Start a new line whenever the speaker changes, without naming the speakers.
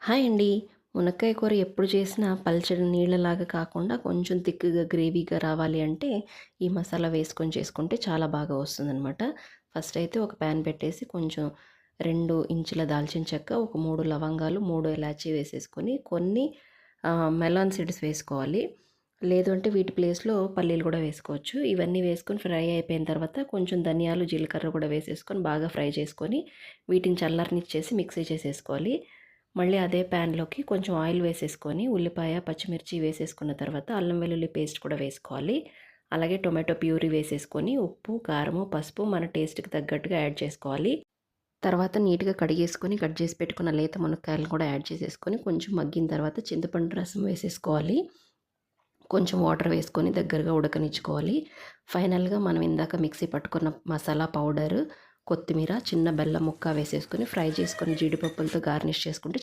Hi అండి. మునక్కాయ కూర ఎప్పుడు చేసినా పల్చడి నీళ్ళలాగా కాకుండా కొంచెం థిక్‌గా గ్రేవీగా రావాలి అంటే ఈ మసాలా వేసుకొని చేసుకుంటే చాలా బాగా వస్తుందనమాట. ఫస్ట్ అయితే ఒక ప్యాన్ పెట్టేసి కొంచెం 2 ఇంచుల దాల్చిన చెక్క, ఒక 3 లవంగాలు, 3 ఇలాచీ వేసేసుకొని కొన్ని మెలాన్ సీడ్స్ వేసుకోవాలి. లేదు అంటే వీటి ప్లేస్‌లో పల్లీలు కూడా వేసుకోవచ్చు. ఇవన్నీ వేసుకొని ఫ్రై అయిపోయిన తర్వాత కొంచెం ధనియాలు, జీలకర్ర కూడా వేసేసుకొని బాగా ఫ్రై చేసుకొని వీటిని చల్లారనిచ్చేసి మిక్సీ చేసేసుకోవాలి. మళ్ళీ అదే ప్యాన్‌లోకి కొంచెం ఆయిల్ వేసేసుకొని ఉల్లిపాయ, పచ్చిమిర్చి వేసేసుకున్న తర్వాత అల్లం వెల్లుల్లి పేస్ట్ కూడా వేసుకోవాలి. అలాగే టొమాటో ప్యూరీ వేసేసుకొని ఉప్పు, కారము, పసుపు మన టేస్ట్‌కి తగ్గట్టుగా యాడ్ చేసుకోవాలి. తర్వాత నీట్‌గా కడిగేసుకొని కట్ చేసి పెట్టుకున్న లేత మునక్కాయలను కూడా యాడ్ చేసేసుకొని కొంచెం మగ్గిన తర్వాత చింతపండు రసం వేసేసుకోవాలి. కొంచెం వాటర్ వేసుకొని దగ్గరగా ఉడకనిచ్చుకోవాలి. ఫైనల్‌గా మనం ఇందాక మిక్సీ పట్టుకున్న మసాలా పౌడరు, కొత్తిమీర, చిన్న బెల్లం ముక్క వేసేసుకొని ఫ్రై చేసుకొని జీడిపప్పులతో గార్నిష్ చేసుకుంటే